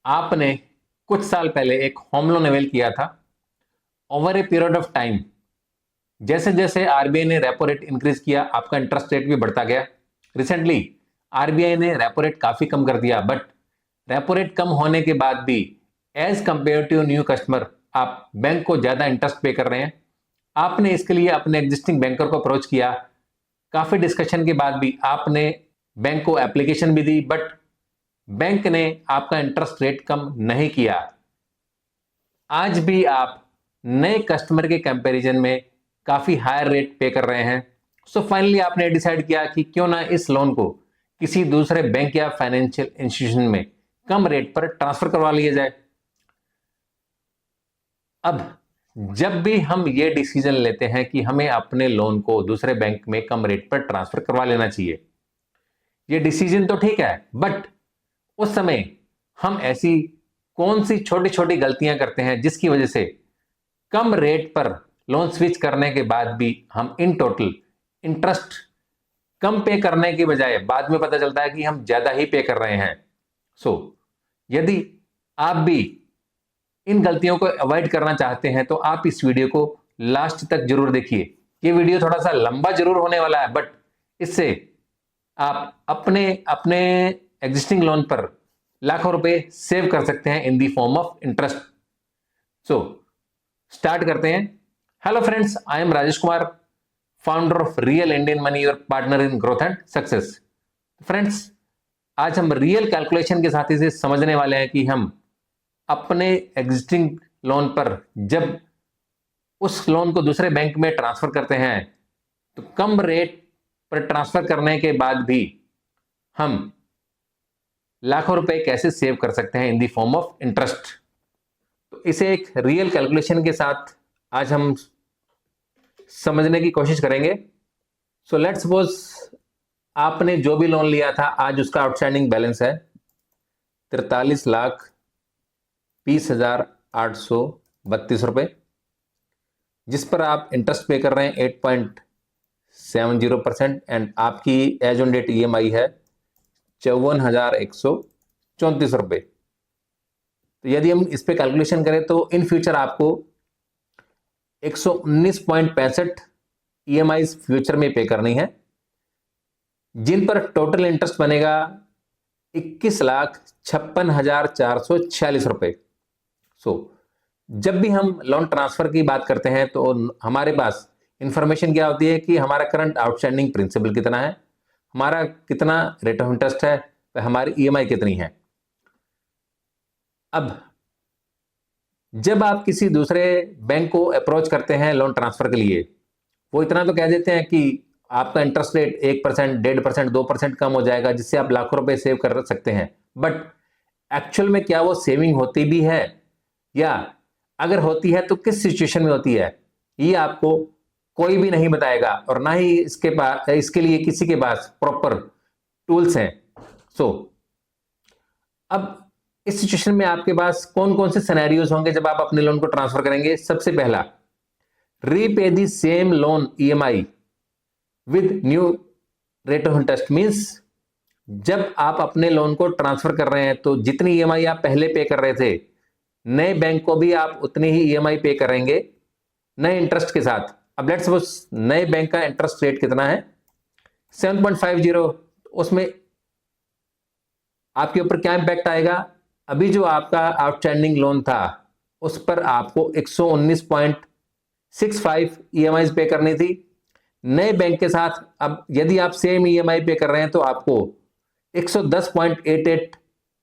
आपने कुछ साल पहले एक होम लोन अवेल किया था। Over a period of time जैसे जैसे आरबीआई ने रेपो रेट इंक्रीज किया, आपका इंटरेस्ट रेट भी बढ़ता गया। रिसेंटली आरबीआई ने रेपो रेट काफी कम कर दिया, बट रेपो रेट कम होने के बाद भी as compare to new customer आप बैंक को ज्यादा इंटरेस्ट पे कर रहे हैं। आपने इसके लिए अपने एग्जिस्टिंग बैंकर को अप्रोच किया। काफी डिस्कशन के बाद भी आपने बैंक को एप्लीकेशन भी दी, बट बैंक ने आपका इंटरेस्ट रेट कम नहीं किया। आज भी आप नए कस्टमर के कंपैरिजन में काफी हायर रेट पे कर रहे हैं। सो फाइनली आपने डिसाइड किया कि क्यों ना इस लोन को किसी दूसरे बैंक या फाइनेंशियल इंस्टीट्यूशन में कम रेट पर ट्रांसफर करवा लिया जाए। अब जब भी हम ये डिसीजन लेते हैं कि हमें अपने लोन को दूसरे बैंक में कम रेट पर ट्रांसफर करवा लेना चाहिए, ये डिसीजन तो ठीक है, बट उस समय हम ऐसी कौन सी छोटी छोटी गलतियां करते हैं जिसकी वजह से कम रेट पर लोन स्विच करने के बाद भी हम इन टोटल इंटरेस्ट कम पे करने के बजाय बाद में पता चलता है कि हम ज्यादा ही पे कर रहे हैं। सो यदि आप भी इन गलतियों को अवॉइड करना चाहते हैं तो आप इस वीडियो को लास्ट तक जरूर देखिए। ये वीडियो थोड़ा सा लंबा जरूर होने वाला है, बट इससे आप अपने अपने एग्जिस्टिंग लोन पर लाखों रुपए सेव कर सकते हैं in the form of interest. So start करते हैं। Hello friends, I am Rajesh Kumar, founder of real Indian money, your partner in growth and success. Friends, आज हम रियल कैलकुलेशन के साथ इसे समझने वाले हैं कि हम अपने एग्जिस्टिंग लोन पर जब उस लोन को दूसरे बैंक में ट्रांसफर करते हैं तो कम रेट पर ट्रांसफर करने के बाद भी हम लाखों रुपए कैसे सेव कर सकते हैं in the form of interest. तो इसे एक रियल कैलकुलेशन के साथ आज हम समझने की कोशिश करेंगे। सो लेट्स सपोज आपने जो भी लोन लिया था, आज उसका आउटस्टैंडिंग बैलेंस है 43,20,832 रुपए, जिस पर आप इंटरेस्ट पे कर रहे हैं 8.70% एंड आपकी एज ऑन डेट ईएमआई है 54,134 रुपए। तो यदि हम इस पे कैलकुलेशन करें तो इन फ्यूचर आपको 119.65 ईएमआई फ्यूचर में पे करनी है, जिन पर टोटल इंटरेस्ट बनेगा 21,56,446 रुपए। सो जब भी हम लोन ट्रांसफर की बात करते हैं तो हमारे पास इंफॉर्मेशन क्या होती है कि हमारा करंट आउटस्टैंडिंग प्रिंसिपल कितना है, हमारा कितना रेट ऑफ इंटरेस्ट है, हमारी ईएमआई कितनी है। अब जब आप किसी दूसरे बैंक को अप्रोच करते हैं लोन ट्रांसफर के लिए, वो इतना तो कह देते हैं कि आपका इंटरेस्ट रेट 1%, 1.5%, 2% कम हो जाएगा, जिससे आप लाखों रुपए सेव कर सकते हैं। बट एक्चुअल में क्या वो सेविंग होती भी है, या अगर होती है तो किस सिचुएशन में होती है, ये आपको कोई भी नहीं बताएगा, और ना ही इसके लिए किसी के पास प्रॉपर टूल्स हैं। सो अब इस सिचुएशन में आपके पास कौन कौन से सिनेरियोज होंगे जब आप अपने लोन को ट्रांसफर करेंगे। सबसे पहला, repay the same loan EMI with new rate of interest. Means जब आप अपने लोन को ट्रांसफर कर रहे हैं तो जितनी ईएमआई आप पहले पे कर रहे थे, नए बैंक को भी आप उतनी ही ईएमआई पे करेंगे नए इंटरेस्ट के साथ। अब लेट्स सपोज नए बैंक का इंटरेस्ट रेट कितना है 7.50, उसमें आपके ऊपर क्या इंपैक्ट आएगा। अभी जो आपका आउटस्टैंडिंग लोन था उस पर आपको 119.65 ईएमआई पे करनी थी नए बैंक के साथ। अब यदि आप सेम ईएमआई पे कर रहे हैं तो आपको 110.88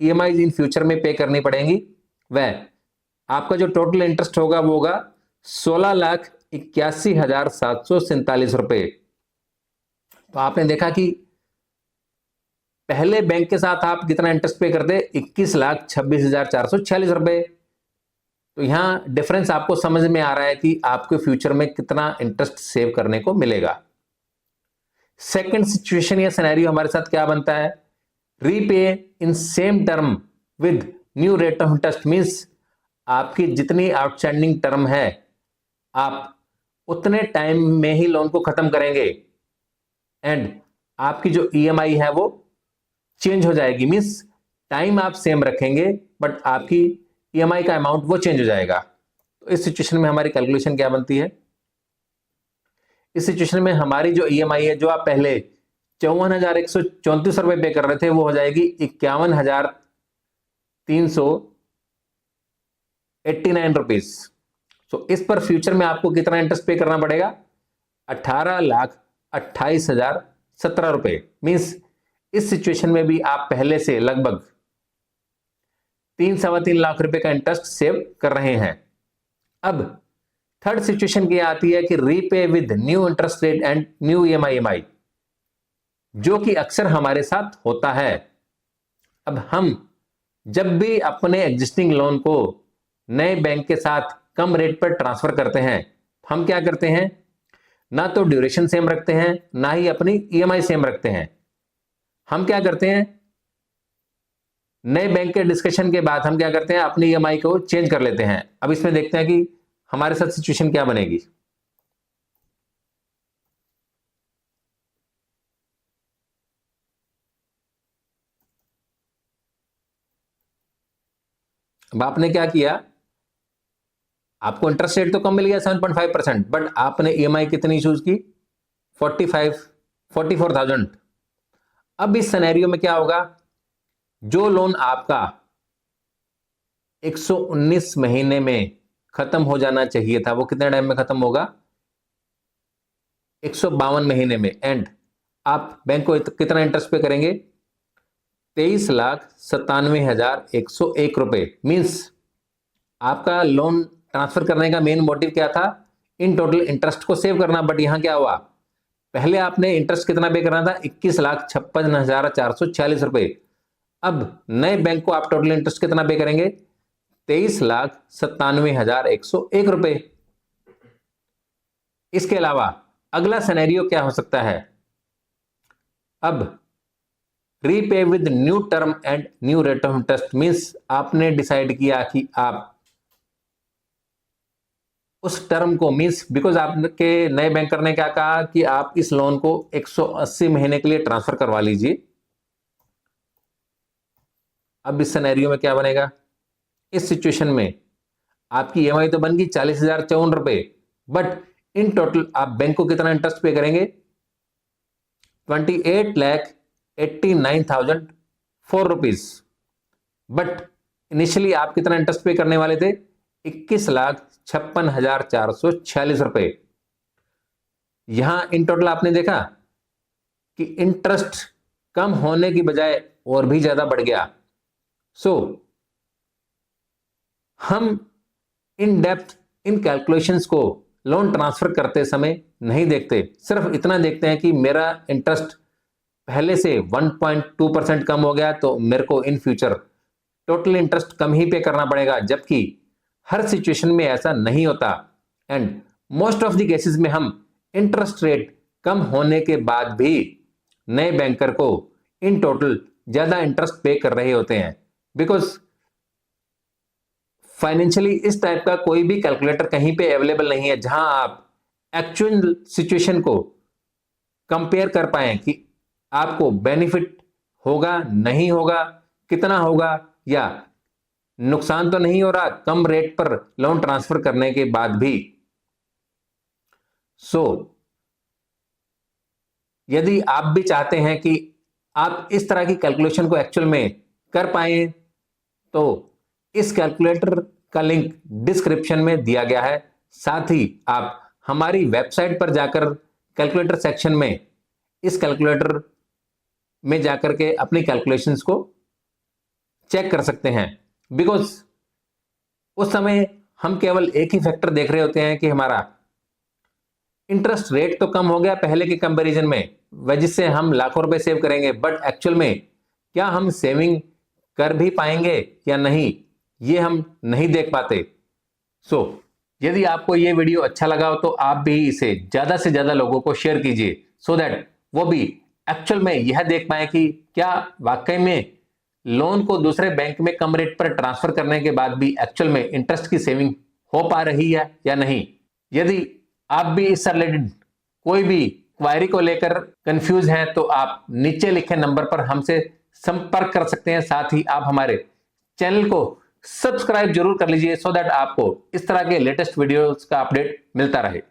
ईएमआई इन फ्यूचर में पे करनी पड़ेंगी। वह आपका जो टोटल इंटरेस्ट होगा वो होगा 16,81,747 रुपए। तो आपने देखा कि पहले बैंक के साथ आप कितना इंटरेस्ट पे करते, 21,26,446 रुपए। तो यहां डिफरेंस आपको समझ में आ रहा है कि आपके फ्यूचर में कितना इंटरेस्ट सेव करने को मिलेगा। सेकंड सिचुएशन या सिनेरियो हमारे साथ क्या बनता है, repay in same term with new rate of interest. Means आपकी जितनी आउटस्टैंडिंग टर्म है आप उतने टाइम में ही लोन को खत्म करेंगे एंड आपकी जो ईएमआई है वो चेंज हो जाएगी। मींस टाइम आप सेम रखेंगे बट आपकी ईएमआई का अमाउंट वो चेंज हो जाएगा। तो इस सिचुएशन में हमारी कैलकुलेशन क्या बनती है? इस सिचुएशन में हमारी जो ईएमआई है, जो आप पहले 54,134 रुपए पे कर रहे थे, वो हो जाएगी 51,389 रुपीज। तो इस पर फ्यूचर में आपको कितना इंटरेस्ट पे करना पड़ेगा? 18,28,017 रुपए। मीन्स इस सिचुएशन में भी आप पहले से लगभग 3-3.25 लाख रुपए का इंटरेस्ट सेव कर रहे हैं। अब थर्ड सिचुएशन की आती है कि repay with new interest rate and new EMI, जो कि अक्सर हमारे साथ होता है। अब हम जब भी अपने एग्जिस्टिंग लोन को नए बैंक के साथ कम रेट पर ट्रांसफर करते हैं, हम क्या करते हैं? ना तो ड्यूरेशन सेम रखते हैं, ना ही अपनी ईएमआई सेम रखते हैं। हम क्या करते हैं? नए बैंक के डिस्कशन के बाद हम क्या करते हैं? अपनी ईएमआई को चेंज कर लेते हैं। अब इसमें देखते हैं कि हमारे साथ सिचुएशन क्या बनेगी। अब आपने क्या किया? आपको इंटरेस्ट रेट तो कम मिल गया 7.5%, बट आपने ईएमआई कितनी चूज की? 44,000। अब इस सिनेरियो में क्या होगा? जो लोन आपका 119 महीने में खत्म हो जाना चाहिए था, वो कितने टाइम में खत्म होगा? 152 महीने में। एंड आप बैंक को कितना इंटरेस्ट पे करेंगे? 23,97,101 रुपए। मीन्स आपका लोन ट्रांसफर करने का मेन मोटिव क्या था? इन टोटल इंटरेस्ट को सेव करना। बट यहां क्या हुआ? पहले आपने इंटरेस्ट कितना पे करना था? 21,56,446 रुपए। अब नए बैंक को आप टोटल इंटरेस्ट कितना पे करेंगे? 23,97,101 रुपए। इसके अलावा अगला सिनेरियो क्या हो सकता है? अब repay with new term and new rate of interest. Means आपने डिसाइड किया कि आप उस टर्म को, मीन्स बिकॉज आपके नए बैंकर ने क्या कहा कि आप इस लोन को 180 महीने के लिए ट्रांसफर करवा लीजिए। अब इस सिनेरियो में क्या बनेगा? इस सिचुएशन में आपकी ईएमआई तो बन गई 40,054 रुपए, बट इन टोटल आप बैंक को कितना इंटरेस्ट पे करेंगे? 28,89,004 रुपीज। बट इनिशियली आप कितना इंटरेस्ट पे करने वाले थे? 21,56,446 रुपए। यहां इन टोटल आपने देखा कि इंटरेस्ट कम होने की बजाय और भी ज्यादा बढ़ गया। सो हम इन डेप्थ इन कैलकुलेशंस को लोन ट्रांसफर करते समय नहीं देखते, सिर्फ इतना देखते हैं कि मेरा इंटरेस्ट पहले से 1.2% कम हो गया, तो मेरे को इन फ्यूचर टोटल इंटरेस्ट कम ही पे करना पड़ेगा। जबकि हर सिचुएशन में ऐसा नहीं होता। And most of the cases में हम इंटरेस्ट रेट कम होने के बाद भी नए बैंकर को इन टोटल ज्यादा इंटरेस्ट पे कर रहे होते हैं। बिकॉज फाइनेंशियली इस टाइप का कोई भी कैलकुलेटर कहीं पे अवेलेबल नहीं है जहां आप एक्चुअल सिचुएशन को कंपेयर कर पाए कि आपको बेनिफिट होगा, नहीं होगा, कितना होगा, या नुकसान तो नहीं हो रहा कम रेट पर लोन ट्रांसफर करने के बाद भी। सो यदि आप भी चाहते हैं कि आप इस तरह की कैलकुलेशन को एक्चुअल में कर पाए, तो इस कैलकुलेटर का लिंक डिस्क्रिप्शन में दिया गया है। साथ ही आप हमारी वेबसाइट पर जाकर कैलकुलेटर सेक्शन में इस कैलकुलेटर में जाकर के अपनी कैलकुलेशंस को चेक कर सकते हैं। बिकॉज उस समय हम केवल एक ही फैक्टर देख रहे होते हैं कि हमारा इंटरेस्ट रेट तो कम हो गया पहले के कंपैरिजन में, वजह से हम लाखों रुपए सेव करेंगे, बट एक्चुअल में क्या हम सेविंग कर भी पाएंगे या नहीं, ये हम नहीं देख पाते। सो यदि आपको ये वीडियो अच्छा लगा हो तो आप भी इसे ज्यादा से ज्यादा लोगों को शेयर कीजिए, सो दैट वो भी एक्चुअल में यह देख पाए कि क्या वाकई में लोन को दूसरे बैंक में कम रेट पर ट्रांसफर करने के बाद भी एक्चुअल में इंटरेस्ट की सेविंग हो पा रही है या नहीं। यदि आप भी इससे रिलेटेड कोई भी क्वायरी को लेकर कंफ्यूज हैं तो आप नीचे लिखे नंबर पर हमसे संपर्क कर सकते हैं। साथ ही आप हमारे चैनल को सब्सक्राइब जरूर कर लीजिए, सो दैट आपको इस तरह के लेटेस्ट वीडियोस का अपडेट मिलता रहे।